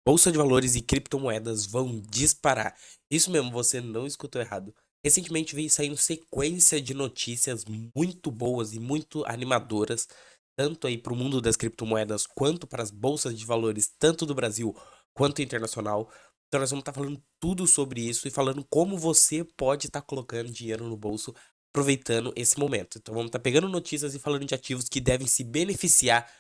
Bolsa de valores e criptomoedas vão disparar. Isso mesmo, você não escutou errado. Recentemente veio saindo sequência de notícias muito boas e muito animadoras, tanto aí para o mundo das criptomoedas quanto para as bolsas de valores, tanto do Brasil quanto internacional. Então nós vamos estar falando tudo sobre isso e falando como você pode estar colocando dinheiro no bolso aproveitando esse momento. Então vamos estar pegando notícias e falando de ativos que devem se beneficiar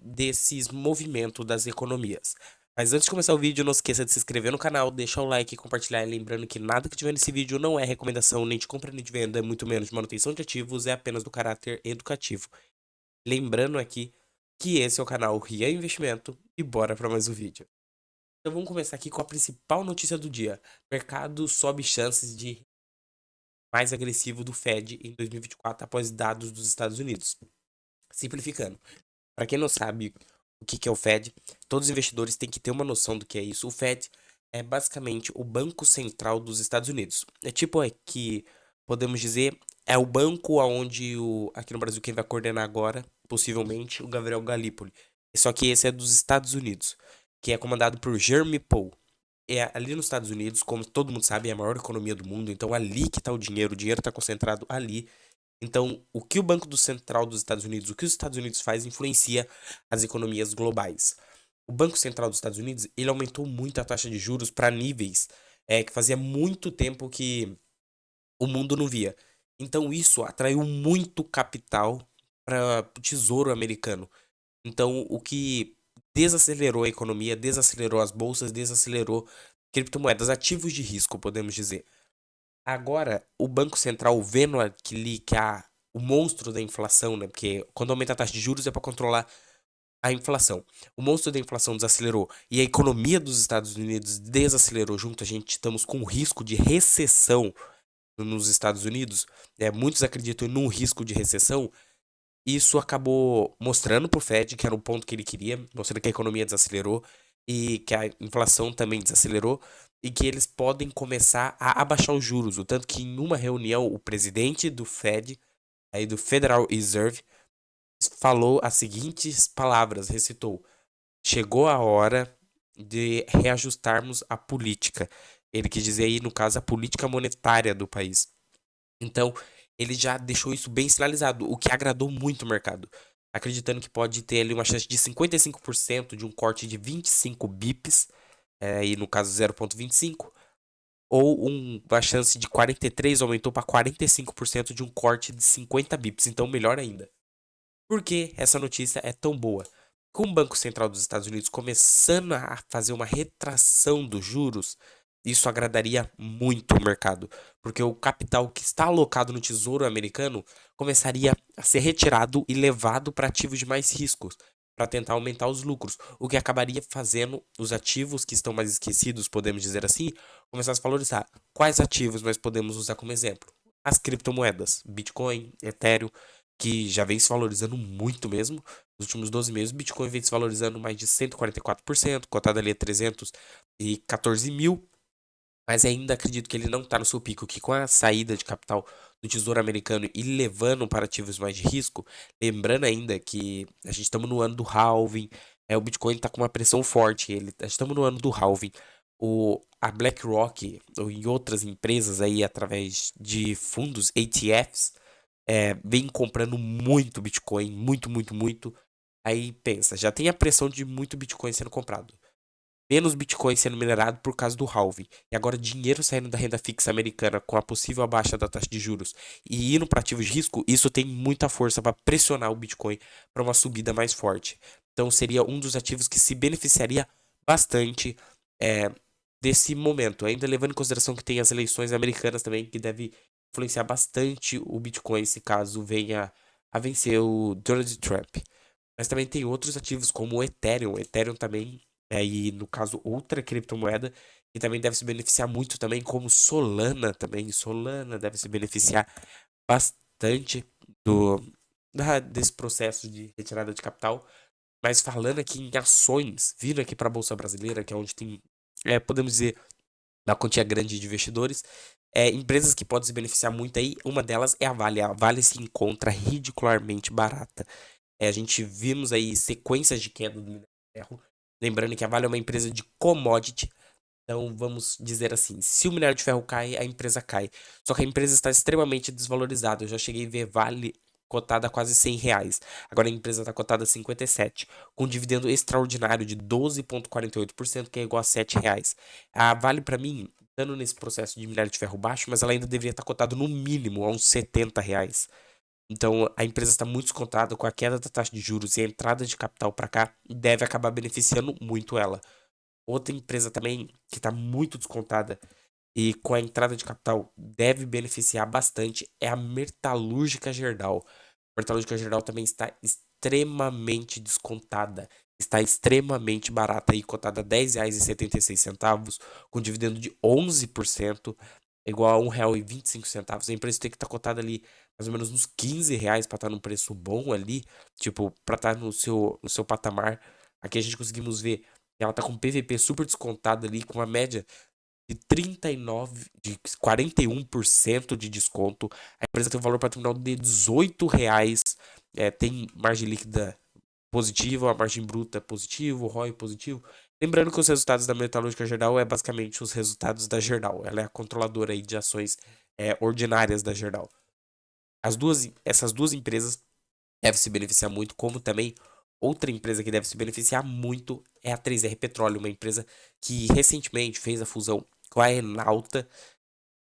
desses movimentos das economias. Mas antes de começar o vídeo, não esqueça de se inscrever no canal, deixar o like e compartilhar. E lembrando que nada que tiver nesse vídeo não é recomendação nem de compra nem de venda, muito menos de manutenção de ativos, é apenas do caráter educativo. Lembrando aqui que esse é o canal Ria Investimento e bora para mais um vídeo. Então vamos começar aqui com a principal notícia do dia. Mercado sobe chances de mais agressivo do Fed em 2024 após dados dos Estados Unidos. Simplificando. Para quem não sabe o que é o Fed, todos os investidores têm que ter uma noção do que é isso. O Fed é basicamente o Banco Central dos Estados Unidos. É tipo que podemos dizer é o banco aonde aqui no Brasil quem vai coordenar agora, possivelmente, o Gabriel Galípoli. Só que esse é dos Estados Unidos, que é comandado por Jeremy Powell. É ali nos Estados Unidos, como todo mundo sabe, é a maior economia do mundo, então ali que está o dinheiro está concentrado ali. Então, o que o Banco do Central dos Estados Unidos, o que os Estados Unidos faz, influencia as economias globais. O Banco Central dos Estados Unidos, ele aumentou muito a taxa de juros para níveis que fazia muito tempo que o mundo não via. Então, isso atraiu muito capital para o Tesouro americano. Então, o que desacelerou a economia, desacelerou as bolsas, desacelerou criptomoedas, ativos de risco, podemos dizer. Agora, o Banco Central vendo o monstro da inflação, né? Porque quando aumenta a taxa de juros é para controlar a inflação. O monstro da inflação desacelerou e a economia dos Estados Unidos desacelerou junto. A gente estamos com risco de recessão nos Estados Unidos. Muitos acreditam num risco de recessão. Isso acabou mostrando para o Fed que era o ponto que ele queria, mostrando que a economia desacelerou e que a inflação também desacelerou e que eles podem começar a abaixar os juros. O tanto que em uma reunião o presidente do Fed, aí do Federal Reserve, falou as seguintes palavras, recitou: chegou a hora de reajustarmos a política. Ele quis dizer aí, no caso, a política monetária do país. Então, ele já deixou isso bem sinalizado, o que agradou muito o mercado. Acreditando que pode ter ali uma chance de 55% de um corte de 25 bips, e no caso 0,25, ou uma chance de 43 aumentou para 45% de um corte de 50 bips, então melhor ainda. Por que essa notícia é tão boa? Com o Banco Central dos Estados Unidos começando a fazer uma retração dos juros, isso agradaria muito o mercado, porque o capital que está alocado no Tesouro Americano começaria a ser retirado e levado para ativos de mais riscos, para tentar aumentar os lucros, o que acabaria fazendo os ativos que estão mais esquecidos, podemos dizer assim, começar a se valorizar. Quais ativos nós podemos usar como exemplo? As criptomoedas, Bitcoin, Ethereum, que já vem se valorizando muito mesmo. Nos últimos 12 meses, o Bitcoin vem se valorizando mais de 144%, cotado ali a 314 mil. Mas ainda acredito que ele não está no seu pico, que com a saída de capital do Tesouro Americano e levando para ativos mais de risco, lembrando ainda que a gente estamos no ano do halving, o Bitcoin está com uma pressão forte, estamos no ano do halving. A BlackRock e outras empresas aí através de fundos ETFs vem comprando muito Bitcoin, muito, muito, muito. Aí pensa, já tem a pressão de muito Bitcoin sendo comprado. Menos Bitcoin sendo minerado por causa do halving. E agora dinheiro saindo da renda fixa americana com a possível baixa da taxa de juros e indo para ativos de risco, isso tem muita força para pressionar o Bitcoin para uma subida mais forte. Então seria um dos ativos que se beneficiaria bastante é, desse momento. Ainda levando em consideração que tem as eleições americanas também, que deve influenciar bastante o Bitcoin se caso venha a vencer o Donald Trump. Mas também tem outros ativos, como o Ethereum. O Ethereum também, e no caso, outra criptomoeda, que também deve se beneficiar muito também, como Solana também. Solana deve se beneficiar bastante do, desse processo de retirada de capital. Mas falando aqui em ações, vindo aqui para a Bolsa Brasileira, que é onde tem, podemos dizer, uma quantia grande de investidores, empresas que podem se beneficiar muito aí, uma delas é a Vale. A Vale se encontra ridicularmente barata. A gente vimos aí sequências de queda do minério de ferro. Lembrando que a Vale é uma empresa de commodity, então vamos dizer assim, se o minério de ferro cai, a empresa cai. Só que a empresa está extremamente desvalorizada. Eu já cheguei a ver Vale cotada a quase R$ 100. Agora a empresa está cotada a 57, com um dividendo extraordinário de 12,48%, que é igual a R$ 7. A Vale, para mim, estando nesse processo de minério de ferro baixo, mas ela ainda deveria estar cotada no mínimo a uns R$ 70. Então, a empresa está muito descontada com a queda da taxa de juros e a entrada de capital para cá, deve acabar beneficiando muito ela. Outra empresa também que está muito descontada e com a entrada de capital deve beneficiar bastante é a Metalúrgica Gerdau. A Metalúrgica Gerdau também está extremamente descontada. Está extremamente barata aí, cotada a R$ 10,76, com dividendo de 11%, igual a R$ 1,25. A empresa tem que estar cotada ali mais ou menos uns R$ 15 para estar num preço bom ali, tipo, para estar no seu patamar. Aqui a gente conseguimos ver que ela tá com PVP super descontado ali, com uma média de 39, de 41% de desconto. A empresa tem um valor patrimonial de R$ 18. Tem margem líquida positiva, a margem bruta positiva, o ROI positivo. Lembrando que os resultados da Metalúrgica Gerdau é basicamente os resultados da Gerdau. Ela é a controladora aí de ações ordinárias da Gerdau. Essas duas empresas devem se beneficiar muito, como também outra empresa que deve se beneficiar muito é a 3R Petróleo, uma empresa que recentemente fez a fusão com a Enalta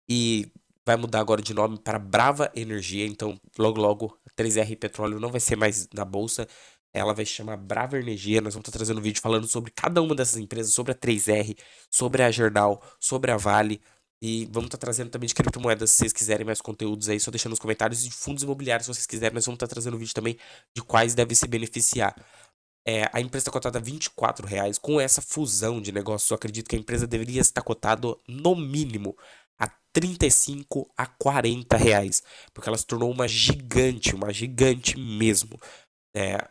e vai mudar agora de nome para Brava Energia. Então, logo logo, a 3R Petróleo não vai ser mais na bolsa, ela vai se chamar Brava Energia. Nós vamos estar trazendo um vídeo falando sobre cada uma dessas empresas, sobre a 3R, sobre a Gerdau, sobre a Vale. E vamos estar trazendo também de criptomoedas, se vocês quiserem mais conteúdos aí, só deixando nos comentários. E de fundos imobiliários, se vocês quiserem, nós vamos estar trazendo um vídeo também de quais devem se beneficiar. A empresa está cotada a R$ 24. Com essa fusão de negócios, eu acredito que a empresa deveria estar cotada no mínimo a 35 a R$ 40, porque ela se tornou uma gigante mesmo.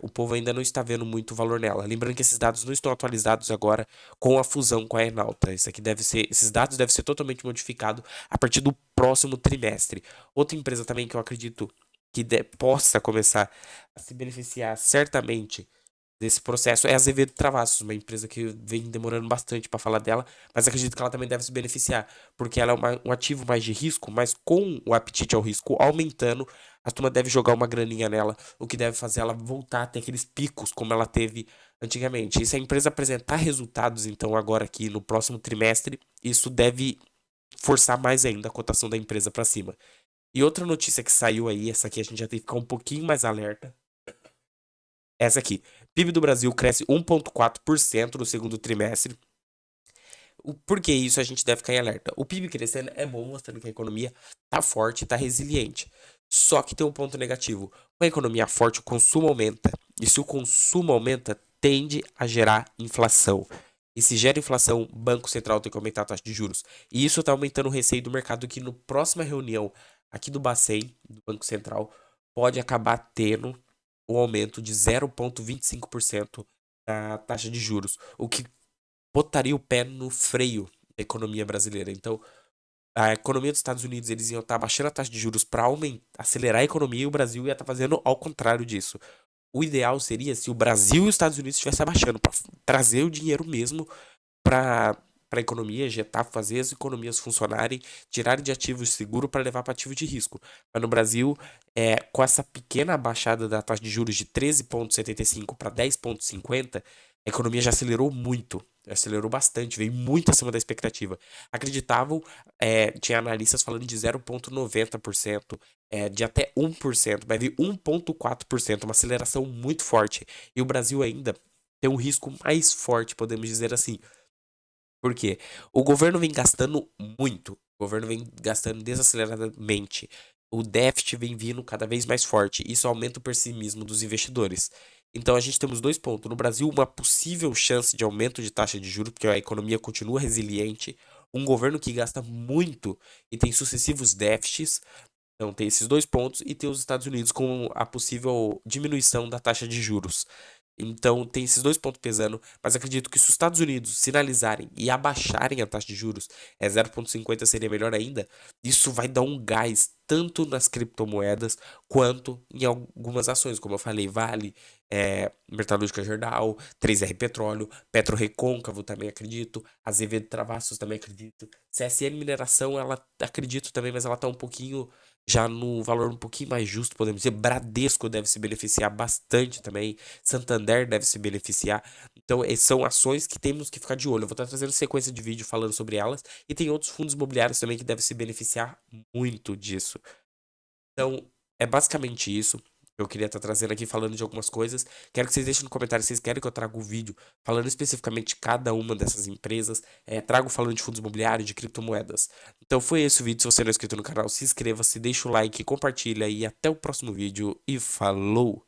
O povo ainda não está vendo muito valor nela. Lembrando que esses dados não estão atualizados agora com a fusão com a Enalta. Esses dados devem ser totalmente modificados a partir do próximo trimestre. Outra empresa também que eu acredito que possa começar a se beneficiar certamente desse processo é a Azevedo Travassos, uma empresa que vem demorando bastante para falar dela, mas acredito que ela também deve se beneficiar, porque ela é um ativo mais de risco, mas com o apetite ao risco aumentando, a turma deve jogar uma graninha nela, o que deve fazer ela voltar a ter aqueles picos como ela teve antigamente. E se a empresa apresentar resultados, então, agora aqui no próximo trimestre, isso deve forçar mais ainda a cotação da empresa para cima. E outra notícia que saiu aí, essa aqui a gente já tem que ficar um pouquinho mais alerta. Essa aqui. PIB do Brasil cresce 1,4% no segundo trimestre. Por que isso a gente deve ficar em alerta? O PIB crescendo é bom, mostrando que a economia tá forte, tá resiliente. Só que tem um ponto negativo. Com a economia forte, o consumo aumenta. E se o consumo aumenta, tende a gerar inflação. E se gera inflação, o Banco Central tem que aumentar a taxa de juros. E isso está aumentando o receio do mercado que no próxima reunião aqui do Bacen, do Banco Central, pode acabar tendo um aumento de 0,25% na taxa de juros, o que botaria o pé no freio da economia brasileira. Então, a economia dos Estados Unidos, eles iam estar baixando a taxa de juros para acelerar a economia e o Brasil ia estar fazendo ao contrário disso. O ideal seria se o Brasil e os Estados Unidos estivessem abaixando para trazer o dinheiro mesmo para a economia, injetar, fazer as economias funcionarem, tirar de ativos seguros para levar para ativo de risco. Mas no Brasil, com essa pequena baixada da taxa de juros de 13,75 para 10,50, a economia já acelerou muito, acelerou bastante, veio muito acima da expectativa. Acreditavam, tinha analistas falando de 0,90%, de até 1%, vai vir 1,4%, uma aceleração muito forte. E o Brasil ainda tem um risco mais forte, podemos dizer assim. Por quê? O governo vem gastando muito. O governo vem gastando desaceleradamente. O déficit vem vindo cada vez mais forte. Isso aumenta o pessimismo dos investidores. Então a gente temos dois pontos. No Brasil, uma possível chance de aumento de taxa de juros, porque a economia continua resiliente. Um governo que gasta muito e tem sucessivos déficits. Então tem esses dois pontos. E tem os Estados Unidos com a possível diminuição da taxa de juros. Então tem esses dois pontos pesando, mas acredito que se os Estados Unidos sinalizarem e abaixarem a taxa de juros, 0,50 seria melhor ainda, isso vai dar um gás tanto nas criptomoedas quanto em algumas ações, como eu falei, Vale, Metalúrgica Gerdau, 3R Petróleo, Petro Recôncavo também acredito, Azevedo Travassos também acredito, CSN Mineração, ela acredito também, mas ela tá um pouquinho já no valor um pouquinho mais justo, podemos dizer. Bradesco deve se beneficiar bastante também, Santander deve se beneficiar. Então, são ações que temos que ficar de olho. Eu vou estar trazendo sequência de vídeo falando sobre elas. E tem outros fundos imobiliários também que devem se beneficiar muito disso. Então, é basicamente isso que eu queria estar trazendo aqui, falando de algumas coisas. Quero que vocês deixem no comentário se vocês querem que eu traga um vídeo falando especificamente de cada uma dessas empresas. Trago falando de fundos imobiliários, de criptomoedas. Então, foi esse o vídeo. Se você não é inscrito no canal, se inscreva, se deixa o like, compartilha e até o próximo vídeo. E falou!